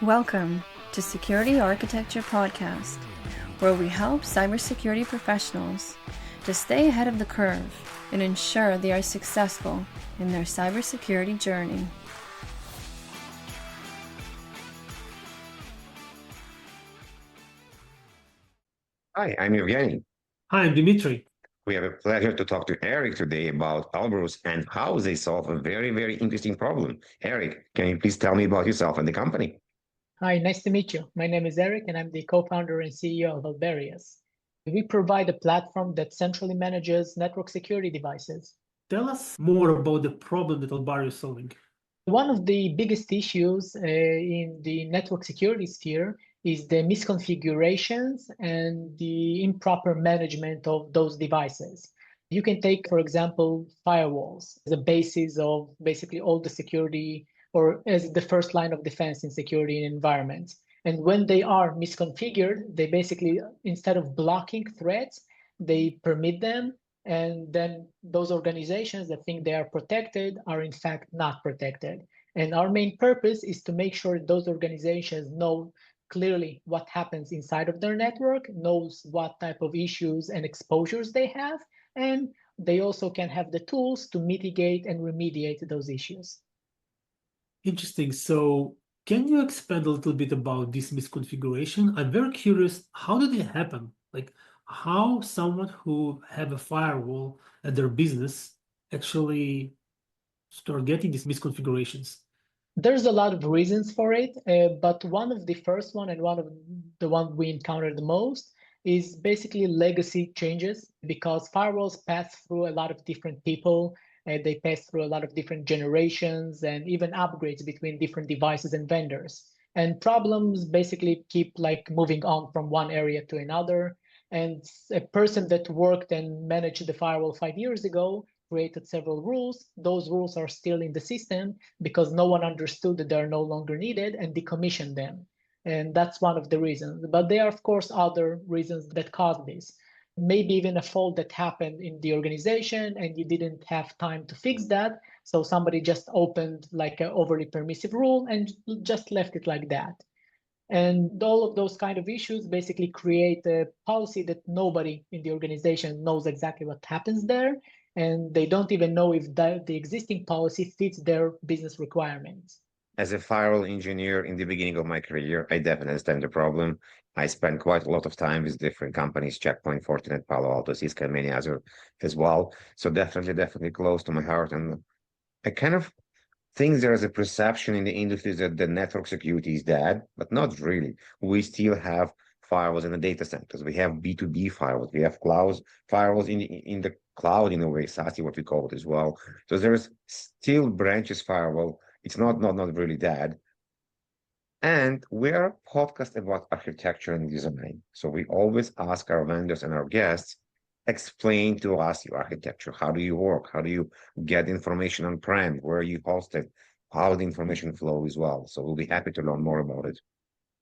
Welcome to Security Architecture Podcast, where we help cybersecurity professionals to stay ahead of the curve and ensure they are successful in their cybersecurity journey. Hi, I'm Evgeny. Hi, I'm Dimitri. We have a pleasure to talk to Eric today about Albarius and how they solve a very, very interesting problem. Eric, can you please tell me about yourself and the company? Hi, nice to meet you. My name is Eric, and I'm the co-founder and CEO of Albarius. We provide a platform that centrally manages network security devices. Tell us more about the problem that Albarius is solving. One of the biggest issues in the network security sphere is the misconfigurations and the improper management of those devices. You can take, for example, firewalls as a basis of basically all the security or as the first line of defense in security environments. And when they are misconfigured, they basically, instead of blocking threats, they permit them. And then those organizations that think they are protected are in fact not protected. And our main purpose is to make sure those organizations know clearly what happens inside of their network, knows what type of issues and exposures they have, and they also can have the tools to mitigate and remediate those issues. Interesting. So can you expand a little bit about this misconfiguration? I'm very curious, how did it happen? Like how someone who have a firewall at their business actually start getting these misconfigurations? There's a lot of reasons for it, but one of the first one and one of the one we encountered the most is basically legacy changes, because firewalls pass through a lot of different people. They pass through a lot of different generations and even upgrades between different devices and vendors. And problems basically keep like moving on from one area to another. And a person that worked and managed the firewall 5 years ago created several rules. Those rules are still in the system because no one understood that they're no longer needed and decommissioned them. And that's one of the reasons. But there are, of course, other reasons that cause this. Maybe even a fault that happened in the organization and you didn't have time to fix that. So somebody just opened like an overly permissive rule and just left it like that. And all of those kind of issues basically create a policy that nobody in the organization knows exactly what happens there. And they don't even know if the existing policy fits their business requirements. As a firewall engineer in the beginning of my career, I definitely understand the problem. I spent quite a lot of time with different companies, Checkpoint, Fortinet, Palo Alto, Cisco, and many others as well. So definitely close to my heart. And I kind of think there is a perception in the industry that the network security is dead, but not really. We still have firewalls in the data centers. We have B2B firewalls. We have cloud firewalls in the cloud in a way, SASE, what we call it as well. So there's still branches firewall. It's not really dead. And we're a podcast about architecture and design. So we always ask our vendors and our guests, explain to us your architecture. How do you work? How do you get information on-prem? Where are you hosted? How the information flow as well. So we'll be happy to learn more about it.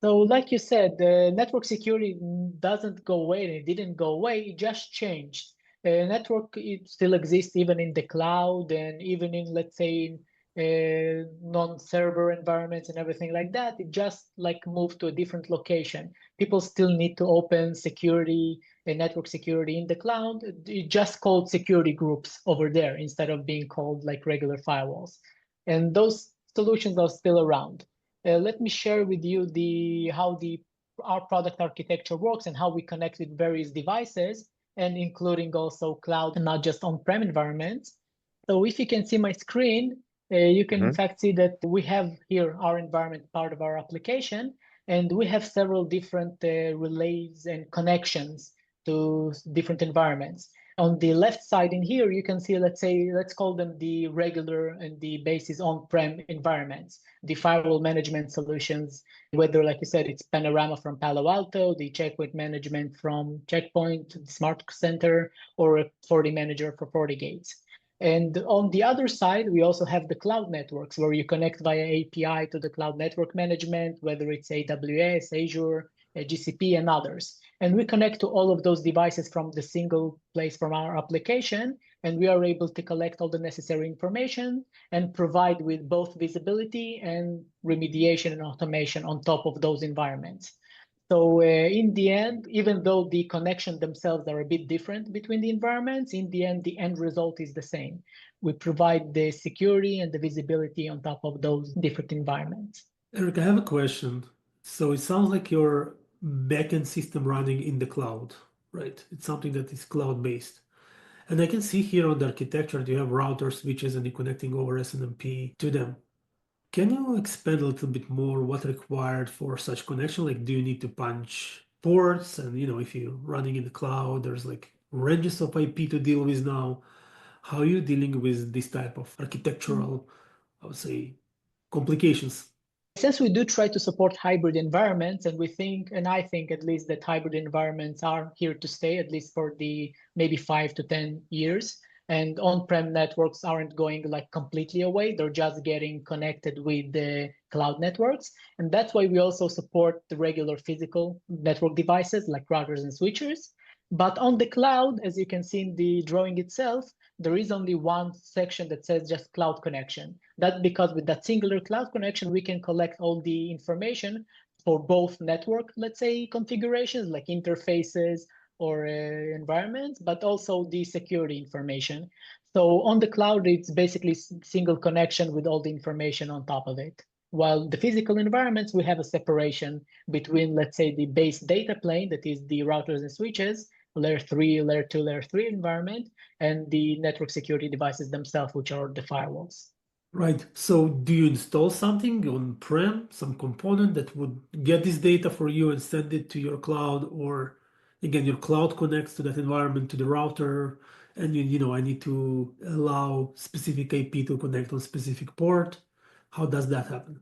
So like you said, the network security doesn't go away, and it didn't go away, it just changed. Network, it still exists even in the cloud and even in, let's say, non-server environments and everything like that. It just like moved to a different location. People still need to open security and network security in the cloud. It just called security groups over there instead of being called like regular firewalls. And those solutions are still around. Let me share with you how our product architecture works and how we connect with various devices, and including also cloud and not just on-prem environments. So if you can see my screen, you can in fact see that we have here our environment part of our application, and we have several different relays and connections to different environments. On the left side in here, you can see, let's call them the regular and the basis on-prem environments, the firewall management solutions, whether, like you said, it's Panorama from Palo Alto, the checkpoint management from Checkpoint, the Smart Center, or a FortiManager for FortiGates. And on the other side, we also have the cloud networks where you connect via API to the cloud network management, whether it's AWS, Azure, GCP, and others. And we connect to all of those devices from the single place from our application, and we are able to collect all the necessary information and provide with both visibility and remediation and automation on top of those environments. So in the end, even though the connection themselves are a bit different between the environments, in the end result is the same. We provide the security and the visibility on top of those different environments. Eric, I have a question. So it sounds like your backend system running in the cloud, right? It's something that is cloud-based. And I can see here on the architecture that you have routers, switches, and you're connecting over SNMP to them. Can you expand a little bit more what required for such connection? Like, do you need to punch ports? And, if you're running in the cloud, there's like ranges of IP to deal with now. How are you dealing with this type of architectural, I would say, complications? Since we do try to support hybrid environments, and I think at least that hybrid environments are here to stay, at least for the maybe 5 to 10 years. And on-prem networks aren't going like completely away. They're just getting connected with the cloud networks. And that's why we also support the regular physical network devices like routers and switches. But on the cloud, as you can see in the drawing itself, there is only one section that says just cloud connection. That's because with that singular cloud connection, we can collect all the information for both network, let's say, configurations like interfaces or environments, but also the security information. So on the cloud, it's basically single connection with all the information on top of it. While the physical environments, we have a separation between, let's say, the base data plane, that is the routers and switches, layer 3, layer 2, layer 3 environment, and the network security devices themselves, which are the firewalls. Right. So do you install something on-prem, some component that would get this data for you and send it to your cloud? Or again, your cloud connects to that environment, to the router, and I need to allow specific IP to connect on specific port. How does that happen?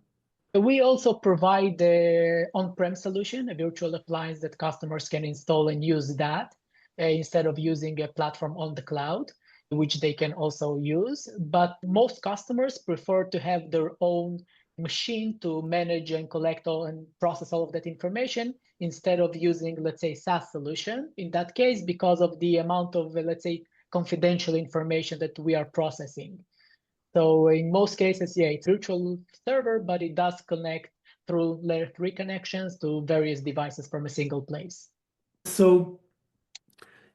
We also provide the on-prem solution, a virtual appliance that customers can install and use that instead of using a platform on the cloud, which they can also use. But most customers prefer to have their own machine to manage and collect all and process all of that information instead of using, let's say, SaaS solution. In that case, because of the amount of, let's say, confidential information that we are processing. So in most cases, yeah, it's virtual server, but it does connect through layer 3 connections to various devices from a single place. So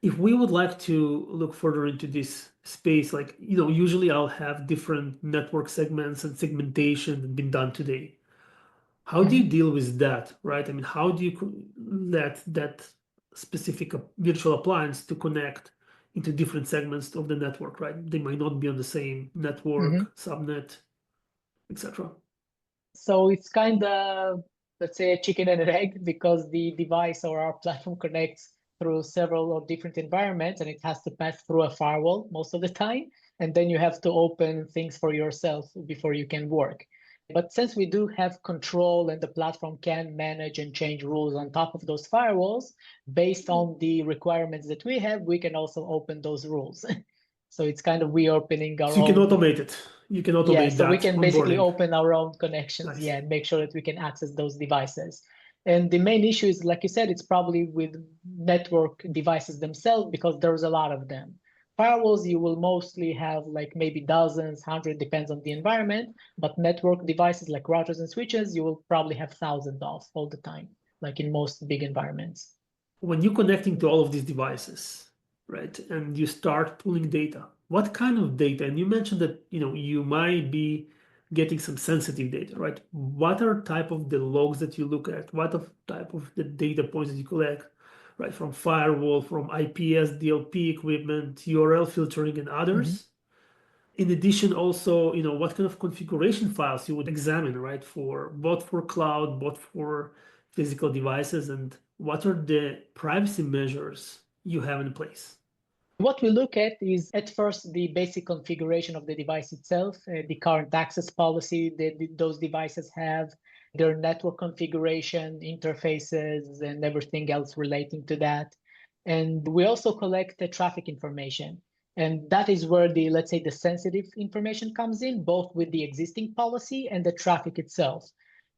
if we would like to look further into this space, like, usually I'll have different network segments and segmentation that been done today. How do you deal with that, right? I mean, how do you let that specific virtual appliance to connect into different segments of the network, right? They might not be on the same network, subnet, etc. So it's kind of, let's say, a chicken and an egg, because the device or our platform connects through several or different environments, and it has to pass through a firewall most of the time. And then you have to open things for yourself before you can work. But since we do have control and the platform can manage and change rules on top of those firewalls, based on the requirements that we have, we can also open those rules. So it's kind of we opening our own. So you can automate it. You can automate that. So we can basically onboarding. open our own connections, Nice. and make sure that we can access those devices. And the main issue is, like you said, it's probably with network devices themselves, because there's a lot of them. Firewalls, you will mostly have like maybe dozens, 100, depends on the environment. But network devices like routers and switches, you will probably have thousands of all the time, like in most big environments. When you're connecting to all of these devices, right, and you start pulling data, what kind of data? And you mentioned that you might be getting some sensitive data, right? What are type of the logs that you look at? What of type of the data points that you collect, right? From firewall, from IPS, DLP equipment, URL filtering, and others. In addition, also, what kind of configuration files you would examine, right? Both for cloud, both for physical devices, and what are the privacy measures you have in place? What we look at is, at first, the basic configuration of the device itself, the current access policy that those devices have, their network configuration, interfaces, and everything else relating to that. And we also collect the traffic information. And that is where the, let's say, the sensitive information comes in, both with the existing policy and the traffic itself.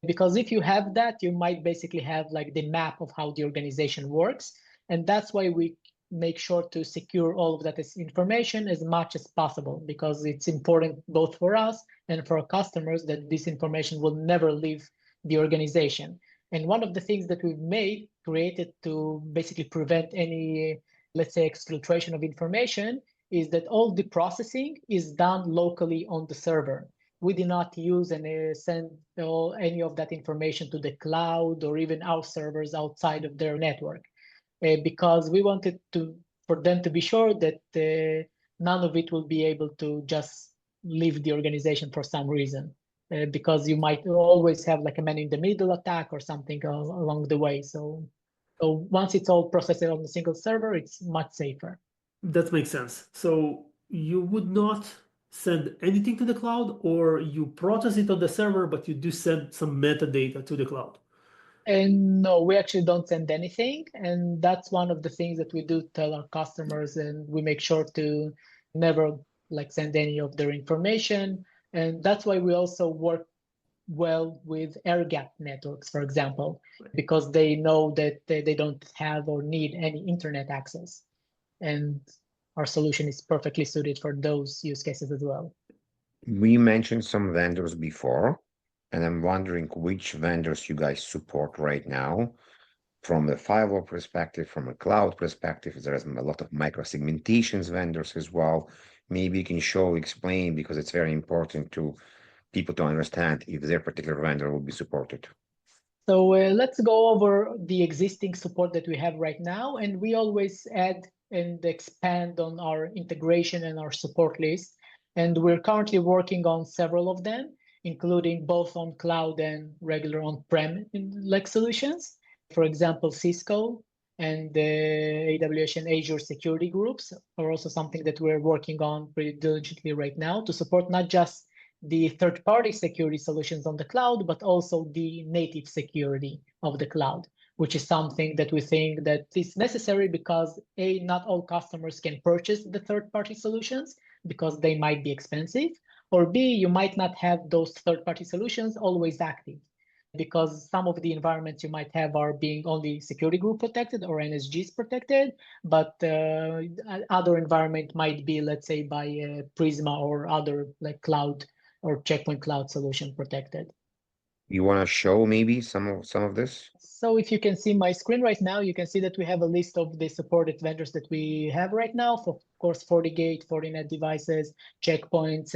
Because if you have that, you might basically have like the map of how the organization works. And that's why we make sure to secure all of that information as much as possible, because it's important both for us and for our customers that this information will never leave the organization. And one of the things that we've created to basically prevent any, let's say, exfiltration of information is that all the processing is done locally on the server. We do not use and send any of that information to the cloud or even our servers outside of their network, because we wanted for them to be sure that none of it will be able to just leave the organization for some reason, because you might always have like a man-in-the-middle attack or something along the way. So once it's all processed on a single server, it's much safer. That makes sense. So you would not send anything to the cloud, or you process it on the server, but you do send some metadata to the cloud? And no, we actually don't send anything. And that's one of the things that we do tell our customers, and we make sure to never like send any of their information. And that's why we also work well with air-gapped networks, for example, because they know that they don't have or need any internet access. And our solution is perfectly suited for those use cases as well. We mentioned some vendors before, and I'm wondering which vendors you guys support right now from a firewall perspective, from a cloud perspective. There's a lot of micro-segmentations vendors as well. Maybe you can explain, because it's very important to people to understand if their particular vendor will be supported. So let's go over the existing support that we have right now, and we always add and expand on our integration and our support list. And we're currently working on several of them, including both on cloud and regular on-prem like solutions. For example, Cisco and the AWS and Azure security groups are also something that we're working on pretty diligently right now to support not just the third-party security solutions on the cloud, but also the native security of the cloud, which is something that we think that is necessary because A, not all customers can purchase the third-party solutions because they might be expensive, or B, you might not have those third-party solutions always active, because some of the environments you might have are being only security group protected or NSGs protected, but other environment might be, let's say, by Prisma or other like cloud or Checkpoint Cloud solution protected. You want to show maybe some of this? So if you can see my screen right now, you can see that we have a list of the supported vendors that we have right now. For, of course, FortiGate, Fortinet devices, checkpoints.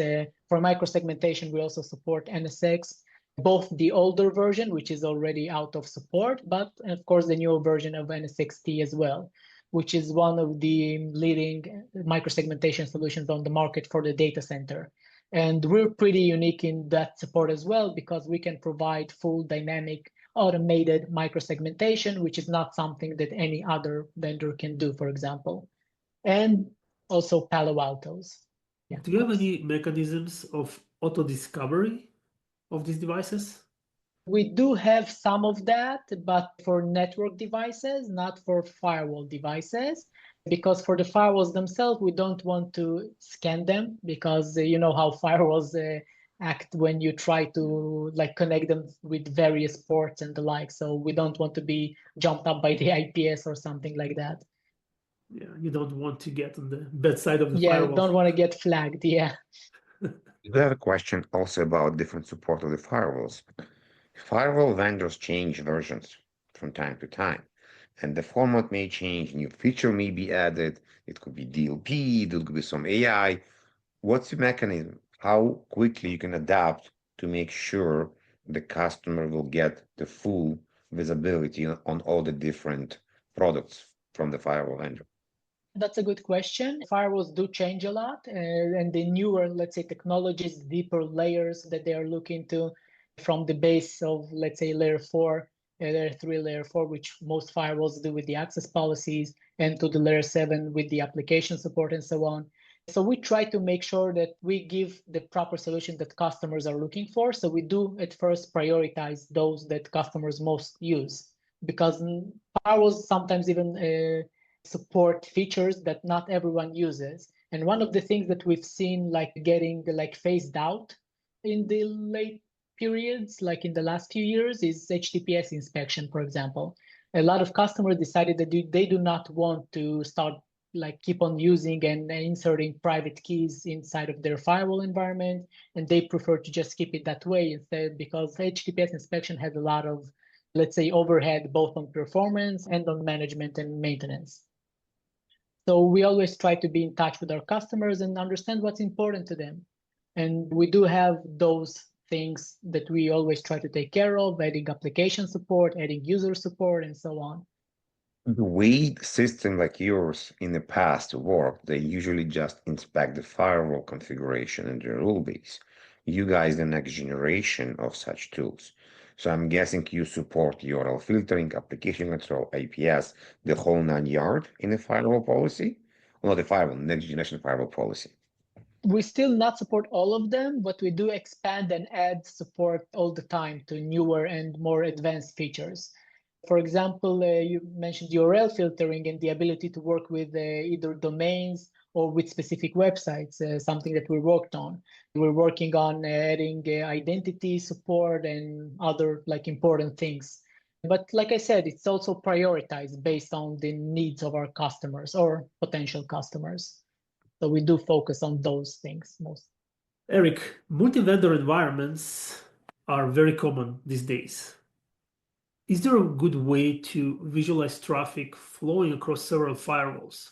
For microsegmentation, we also support NSX, both the older version, which is already out of support, but of course the newer version of NSXT as well, which is one of the leading microsegmentation solutions on the market for the data center. And we're pretty unique in that support as well, because we can provide full dynamic automated microsegmentation, which is not something that any other vendor can do, for example. And also Palo Alto's. Yeah, do you have any mechanisms of auto discovery of these devices? We do have some of that, but for network devices, not for firewall devices. Because for the firewalls themselves, we don't want to scan them, because you know how firewalls act when you try to like connect them with various ports and the like. So we don't want to be jumped up by the IPS or something like that. Yeah, you don't want to get on the bad side of the Yeah, firewall. you don't want to get flagged. Yeah. We have a question also about different support of the firewalls. Firewall vendors change versions from time to time, and the format may change, new feature may be added, it could be DLP, there could be some AI. What's the mechanism? How quickly you can adapt to make sure the customer will get the full visibility on all the different products from the firewall vendor? That's a good question. Firewalls do change a lot, and the newer, let's say, technologies, deeper layers that they are looking to, from the base of, let's say, layer 4, layer 3, layer 4, which most firewalls do with the access policies, and to the layer 7 with the application support and so on. So we try to make sure that we give the proper solution that customers are looking for. So we do at first prioritize those that customers most use, because firewalls sometimes even support features that not everyone uses. And one of the things that we've seen like getting like phased out in the late periods, like in the last few years, is HTTPS inspection, for example. A lot of customers decided that they do not want to start keep on using and inserting private keys inside of their firewall environment, and they prefer to just keep it that way instead, because HTTPS inspection has a lot of, let's say, overhead both on performance and on management and maintenance. So we always try to be in touch with our customers and understand what's important to them. And we do have those things that we always try to take care of, adding application support, adding user support, and so on. The way the system like yours in the past worked, they usually just inspect the firewall configuration and the rule base. You guys, the next generation of such tools. So I'm guessing you support URL filtering, application control, APS, the whole 9 yards in the firewall policy? Well, not the firewall, next generation firewall policy. We still not support all of them, but we do expand and add support all the time to newer and more advanced features. For example, you mentioned URL filtering and the ability to work with either domains or with specific websites, something that we worked on. We're working on adding identity support and other important things. But like I said, it's also prioritized based on the needs of our customers or potential customers. So we do focus on those things most. Eric, multi-vendor environments are very common these days. Is there a good way to visualize traffic flowing across several firewalls?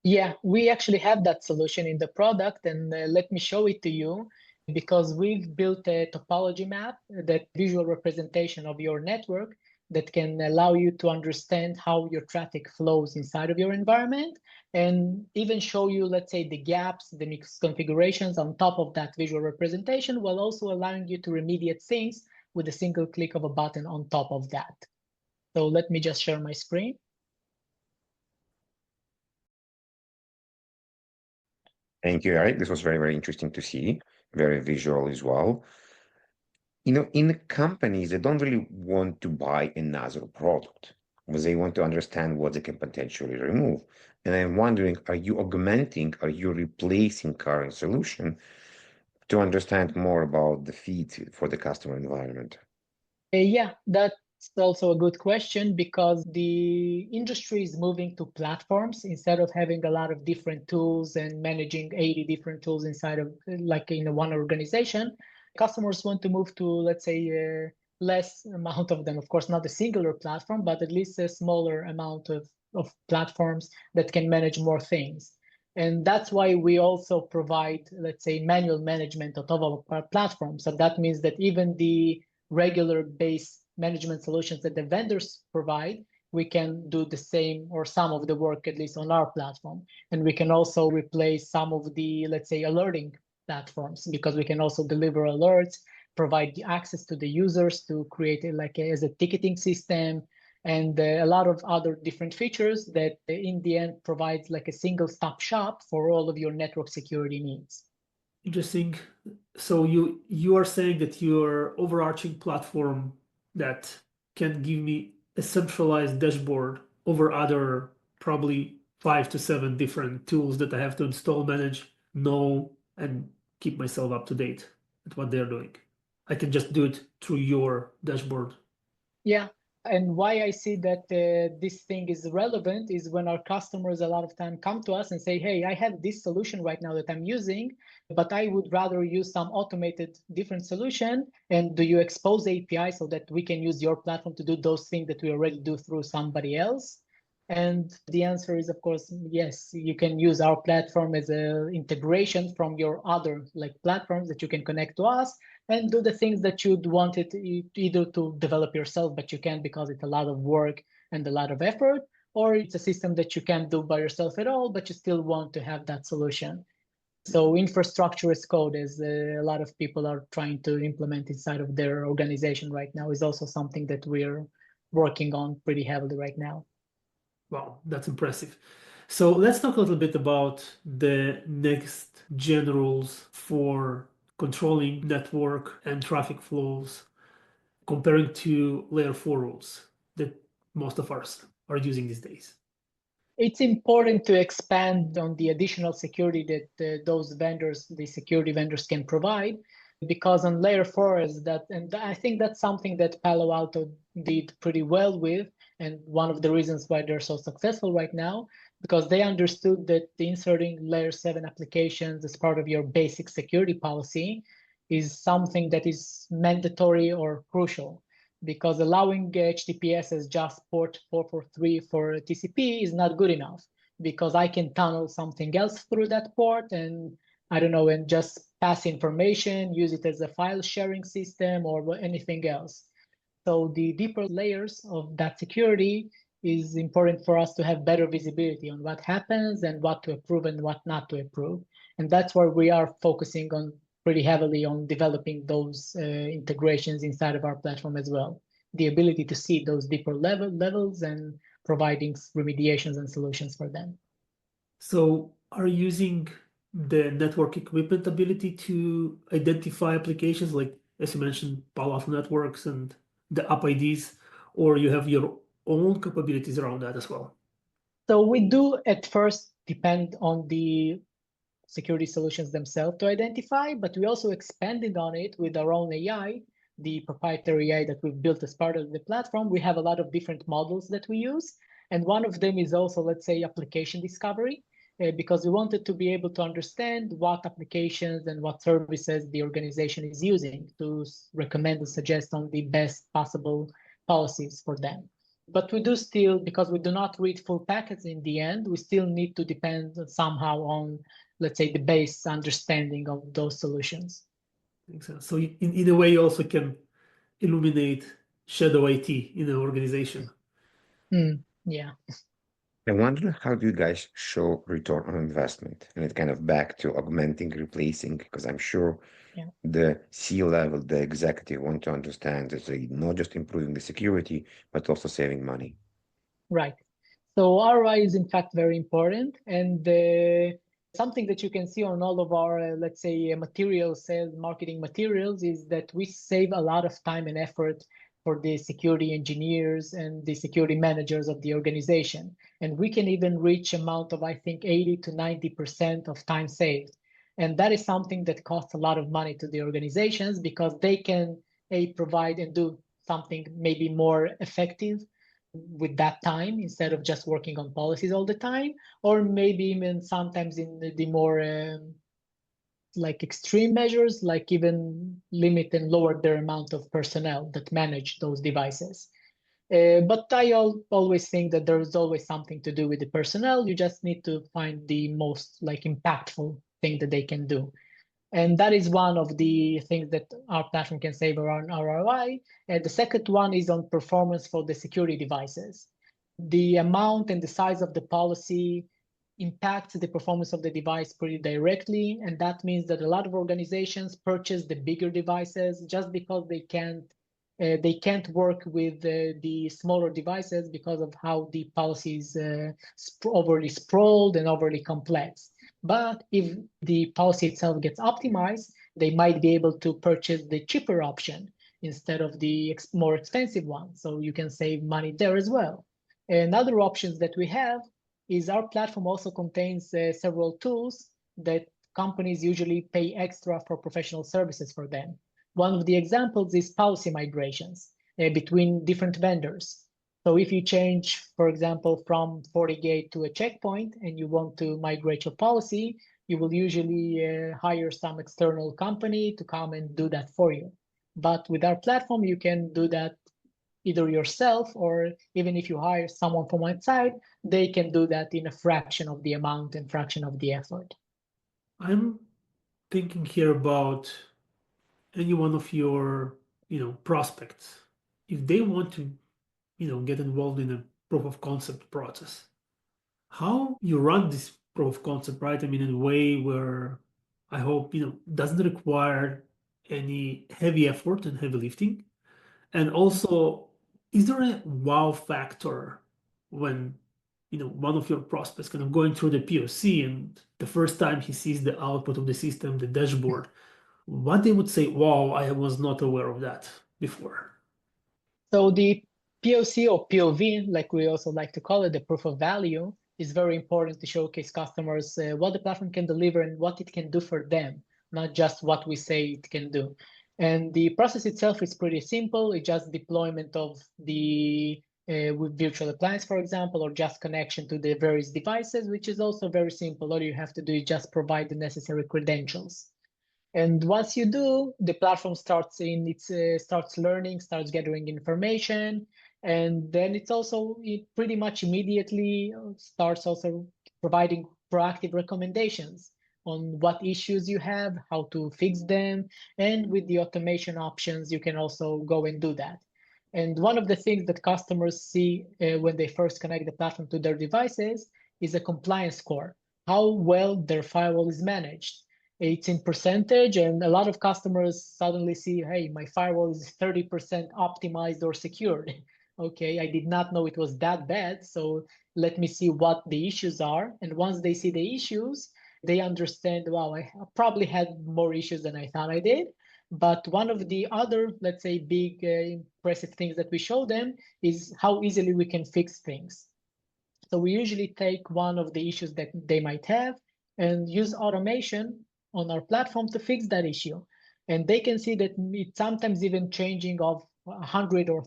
Yeah, we actually have that solution in the product, and let me show it to you, because we've built a topology map, that visual representation of your network that can allow you to understand how your traffic flows inside of your environment, and even show you, let's say, the gaps, the misconfigurations on top of that visual representation, while also allowing you to remediate things with a single click of a button on top of that. So let me just share my screen. Thank you, Eric. This was very, very interesting to see, very visual as well. In the companies, they don't really want to buy another product, because they want to understand what they can potentially remove. And I'm wondering, are you augmenting, are you replacing current solution to understand more about the feed for the customer environment? Yeah, that's also a good question, because the industry is moving to platforms instead of having a lot of different tools and managing 80 different tools inside of in one organization. Customers want to move to, let's say, less amount of them. Of course, not a singular platform, but at least a smaller amount of platforms that can manage more things. And that's why we also provide, let's say, manual management on top of our platform. So that means that even the regular base management solutions that the vendors provide, we can do the same or some of the work, at least on our platform. And we can also replace some of the, let's say, alerting platforms, because we can also deliver alerts, provide the access to the users to create it as a ticketing system, and a lot of other different features that in the end provides a single stop shop for all of your network security needs. Interesting. So you are saying that your overarching platform that can give me a centralized dashboard over other probably 5 to 7 different tools that I have to install, manage, know, and keep myself up to date at what they're doing. I can just do it through your dashboard. Yeah. And why I see that this thing is relevant is when our customers a lot of time come to us and say, hey, I have this solution right now that I'm using, but I would rather use some automated different solution. And do you expose API so that we can use your platform to do those things that we already do through somebody else? And the answer is, of course, yes. You can use our platform as an integration from your other platforms that you can connect to us and do the things that you'd want it either to develop yourself, but you can't because it's a lot of work and a lot of effort, or it's a system that you can't do by yourself at all, but you still want to have that solution. So infrastructure as code, as a lot of people are trying to implement inside of their organization right now, is also something that we're working on pretty heavily right now. Wow, that's impressive. So let's talk a little bit about the next gen rules for controlling network and traffic flows, comparing to layer 4 rules that most of us are using these days. It's important to expand on the additional security that those vendors, the security vendors, can provide. because on layer 4 is that, and I think that's something that Palo Alto did pretty well with, and one of the reasons why they're so successful right now, because they understood that inserting layer 7 applications as part of your basic security policy is something that is mandatory or crucial, because allowing HTTPS as just port 443 for TCP is not good enough, because I can tunnel something else through that port and I don't know, and just pass information, use it as a file sharing system or anything else. So the deeper layers of that security is important for us to have better visibility on what happens and what to approve and what not to approve. And that's where we are focusing on pretty heavily on developing those integrations inside of our platform as well. The ability to see those deeper levels and providing remediations and solutions for them. So are you using the network equipment ability to identify applications like, as you mentioned, Palo Alto Networks and the app IDs, or you have your own capabilities around that as well? So we do at first depend on the security solutions themselves to identify, but we also expanded on it with our own AI, the proprietary AI that we've built as part of the platform. We have a lot of different models that we use. And one of them is also, let's say, application discovery, because we wanted to be able to understand what applications and what services the organization is using to recommend and suggest on the best possible policies for them. But we do still, because we do not read full packets in the end, we still need to depend somehow on, let's say, the base understanding of those solutions. Makes sense. So in a way, you also can illuminate shadow IT in an organization. Yeah. I wonder, how do you guys show return on investment? And it kind of back to augmenting, replacing, because I'm sure the C-level, the executive want to understand that they not just improving the security, but also saving money. Right. So ROI is in fact very important, and something that you can see on all of our, let's say, materials, sales, marketing materials, is that we save a lot of time and effort for the security engineers and the security managers of the organization. And we can even reach amount of, I think, 80 to 90% of time saved. And that is something that costs a lot of money to the organizations, because they can provide and do something maybe more effective with that time instead of just working on policies all the time, or maybe even sometimes in the more like extreme measures, like even limit and lower their amount of personnel that manage those devices. But I always think that there is always something to do with the personnel. You just need to find the most like impactful thing that they can do. And that is one of the things that our platform can save around ROI. And the second one is on performance for the security devices. The amount and the size of the policy impacts the performance of the device pretty directly. And that means that a lot of organizations purchase the bigger devices just because they can't work with the smaller devices because of how the policy is overly sprawled and overly complex. But if the policy itself gets optimized, they might be able to purchase the cheaper option instead of the more expensive one. So you can save money there as well. And other options that we have is our platform also contains several tools that companies usually pay extra for professional services for them. One of the examples is policy migrations between different vendors. So if you change, for example, from FortiGate to a checkpoint and you want to migrate your policy, you will usually hire some external company to come and do that for you. But with our platform, you can do that either yourself, or even if you hire someone from outside, they can do that in a fraction of the amount and fraction of the effort. I'm thinking here about any one of your, prospects. If they want to, get involved in a proof of concept process, how you run this proof of concept, right? I mean, in a way where I hope, doesn't require any heavy effort and heavy lifting. And also, is there a wow factor when, one of your prospects kind of going through the POC and the first time he sees the output of the system, the dashboard, what they would say, wow, I was not aware of that before? So the POC or POV, like we also like to call it, the proof of value, is very important to showcase customers what the platform can deliver and what it can do for them. not just what we say it can do. And the process itself is pretty simple. It's just deployment of the with virtual appliance, for example, or just connection to the various devices, which is also very simple. All you have to do is just provide the necessary credentials. And once you do, the platform starts starts learning, starts gathering information, and then it pretty much immediately starts also providing proactive recommendations on what issues you have, how to fix them, and with the automation options, you can also go and do that. And one of the things that customers see when they first connect the platform to their devices is a compliance score, how well their firewall is managed. It's in percentage, and a lot of customers suddenly see, hey, my firewall is 30% optimized or secured. Okay, I did not know it was that bad, so let me see what the issues are. And once they see the issues, they understand, wow, I probably had more issues than I thought I did. But one of the other, let's say, big impressive things that we show them is how easily we can fix things. So we usually take one of the issues that they might have and use automation on our platform to fix that issue. And they can see that it's sometimes even changing of 100 or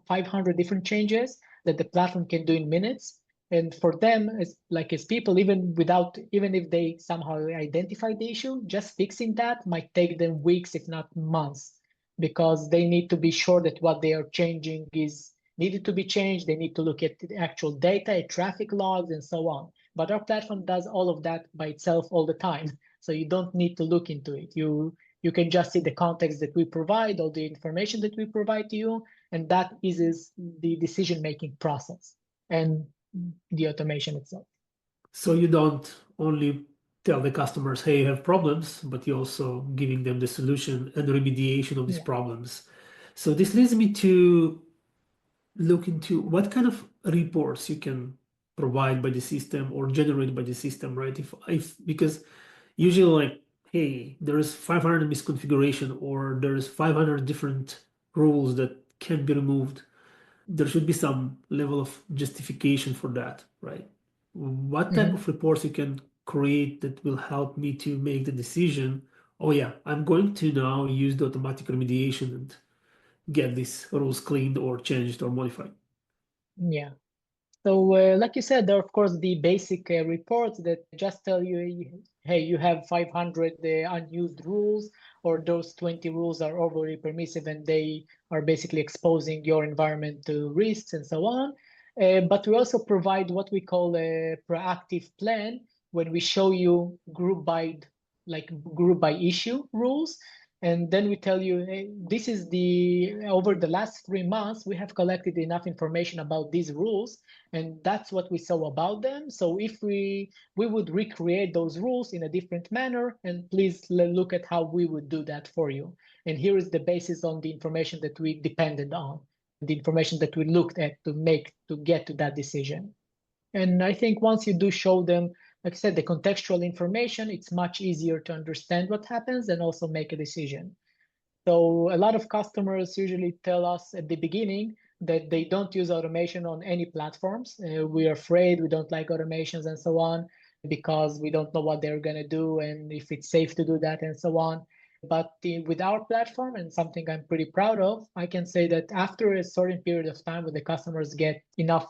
500 different changes that the platform can do in minutes. And for them, as people, even if they somehow identify the issue, just fixing that might take them weeks, if not months, because they need to be sure that what they are changing is needed to be changed. They need to look at the actual data, traffic logs, and so on. But our platform does all of that by itself all the time. So you don't need to look into it. You can just see the context that we provide, all the information that we provide to you, and that eases the decision-making process and the automation itself. So you don't only tell the customers, hey, you have problems, but you're also giving them the solution and remediation of these problems. So this leads me to look into what kind of reports you can provide by the system or generate by the system, right? Because usually like, hey, there's 500 misconfiguration or there's 500 different rules that can be removed. There should be some level of justification for that, right? What type of reports you can create that will help me to make the decision, oh yeah, I'm going to now use the automatic remediation and get these rules cleaned or changed or modified? Yeah. So like you said, there are, of course, the basic reports that just tell you, hey, you have 500 unused rules, or those 20 rules are overly permissive and they are basically exposing your environment to risks and so on. But we also provide what we call a proactive plan when we show you group by issue rules. And then we tell you, hey, this is over the last 3 months, we have collected enough information about these rules, and that's what we saw about them. So if we would recreate those rules in a different manner, and please look at how we would do that for you. And here is the basis on the information that we depended on, the information that we looked at to get to that decision. And I think once you do show them, like I said, the contextual information, it's much easier to understand what happens and also make a decision. So a lot of customers usually tell us at the beginning that they don't use automation on any platforms. We are afraid, we don't like automations and so on, because we don't know what they're going to do and if it's safe to do that and so on. But with our platform, and something I'm pretty proud of, I can say that after a certain period of time when the customers get enough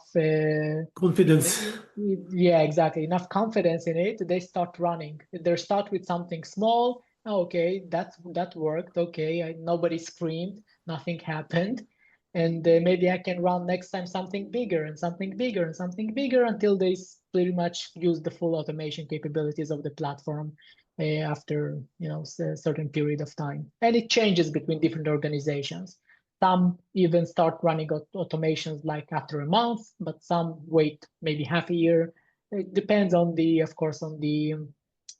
confidence, yeah, exactly, enough confidence in it, they start running. They start with something small. Okay, that worked. Okay, nobody screamed, nothing happened, and maybe I can run next time something bigger and something bigger and something bigger until they pretty much use the full automation capabilities of the platform after a certain period of time. And it changes between different organizations. Some even start running automations like after a month, but some wait maybe half a year. It depends on of course, on the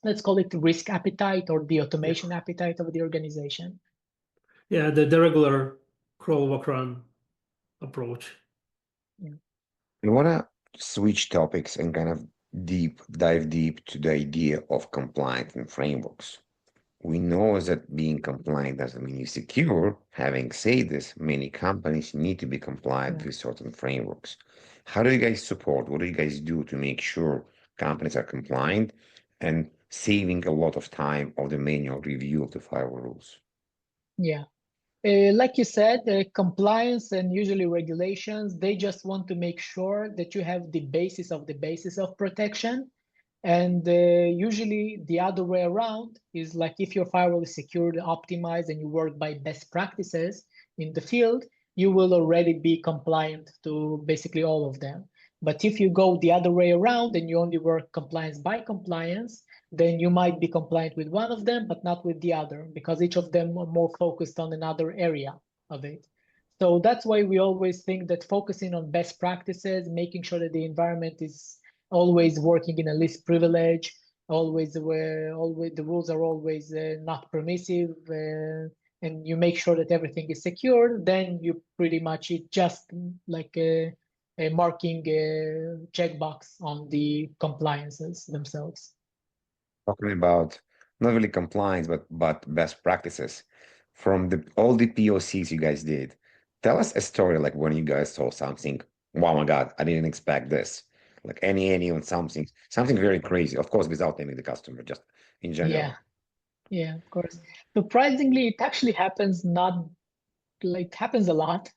let's call it risk appetite or the automation appetite of the organization. Yeah, the regular crawl, walk, run approach. Yeah. I want to switch topics and kind of dive deep to the idea of compliance and frameworks. We know that being compliant doesn't mean you're secure. Having said this, many companies need to be compliant with certain frameworks. How do you guys support? What do you guys do to make sure companies are compliant? and saving a lot of time of the manual review of the firewall rules. Yeah. Like you said, compliance and usually regulations, they just want to make sure that you have the basis of protection. And usually the other way around is like if your firewall is secured, optimized, and you work by best practices in the field, you will already be compliant to basically all of them. But if you go the other way around and you only work compliance by compliance, then you might be compliant with one of them, but not with the other, because each of them are more focused on another area of it. So that's why we always think that focusing on best practices, making sure that the environment is always working in a least privilege, always the rules are always not permissive, and you make sure that everything is secure, then you pretty much it just like a marking checkbox on the compliances themselves. Talking about not really compliance, but best practices from all the POCs you guys did. Tell us a story like when you guys saw something. Wow, my God, I didn't expect this. Like any on something very crazy. Of course, without naming the customer, just in general. Yeah, of course. Surprisingly, it actually happens it happens a lot.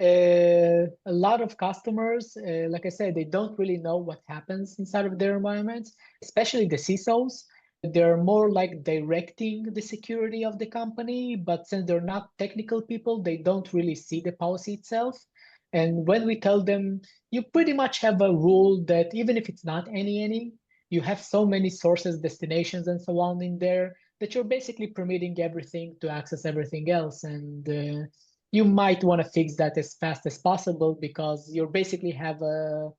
A lot of customers, like I said, they don't really know what happens inside of their environments, especially the CISOs. They're more like directing the security of the company, but since they're not technical people, they don't really see the policy itself. And when we tell them, you pretty much have a rule that even if it's not any, you have so many sources, destinations, and so on in there that you're basically permitting everything to access everything else. And you might want to fix that as fast as possible because you basically have a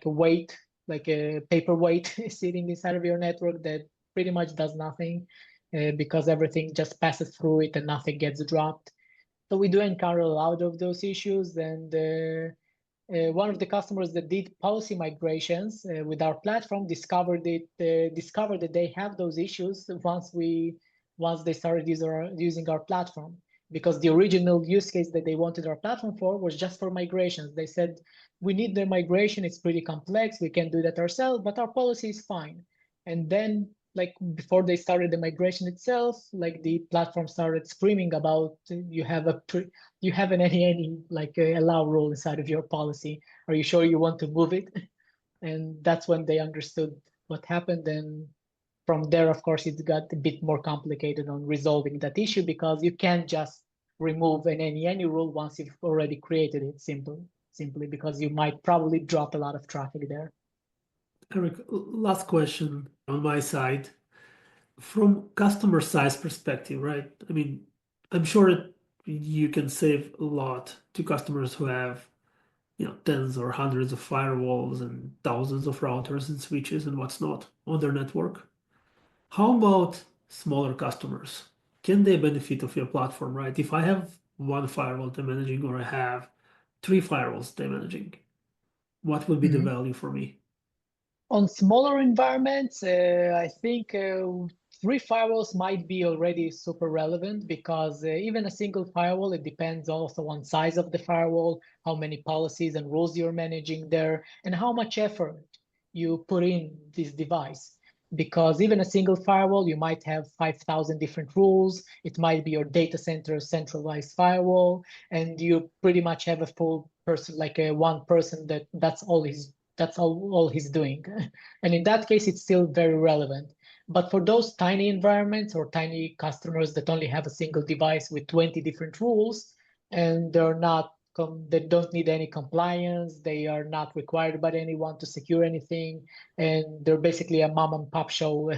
weight, like a paperweight sitting inside of your network that pretty much does nothing because everything just passes through it and nothing gets dropped. So we do encounter a lot of those issues. And one of the customers that did policy migrations with our platform discovered that they have those issues once they started using our platform. Because the original use case that they wanted our platform for was just for migrations. They said, we need the migration, it's pretty complex, we can do that ourselves, but our policy is fine. And then like before they started the migration itself, like the platform started screaming about you have an any like allow rule inside of your policy. Are you sure you want to move it? And that's when they understood what happened. And from there, of course, it got a bit more complicated on resolving that issue because you can't just remove an any rule once you've already created it simply because you might probably drop a lot of traffic there. Eric, last question on my side. From customer size perspective, right? I mean, I'm sure that you can save a lot to customers who have, tens or hundreds of firewalls and thousands of routers and switches and what's not on their network. How about smaller customers? Can they benefit of your platform, right? If I have one firewall they're managing or I have 3 firewalls they're managing, what would be the value for me? On smaller environments, I think 3 firewalls might be already super relevant because even a single firewall, it depends also on size of the firewall, how many policies and rules you're managing there, and how much effort you put in this device. Because even a single firewall, you might have 5,000 different rules. It might be your data center centralized firewall, and you pretty much have a full person, like a one person that's all he's doing. And in that case, it's still very relevant. But for those tiny environments or tiny customers that only have a single device with 20 different rules, and they don't need any compliance, they are not required by anyone to secure anything, and they're basically a mom and pop shop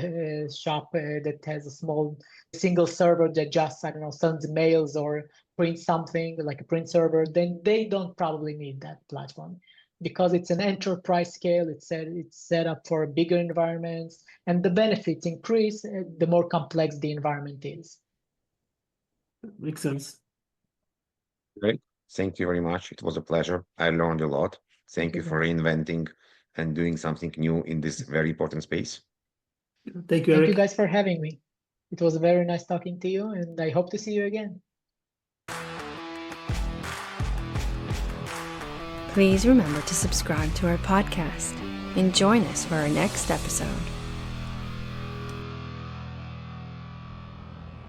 that has a small single server that just, I don't know, sends mails or prints something like a print server, then they don't probably need that platform. Because it's an enterprise scale, it's set up for bigger environments, and the benefits increase the more complex the environment is. Makes sense. Great. Thank you very much. It was a pleasure. I learned a lot. Thank you for reinventing and doing something new in this very important space. Thank you, Eric. Thank you guys for having me. It was very nice talking to you, and I hope to see you again. Please remember to subscribe to our podcast and join us for our next episode.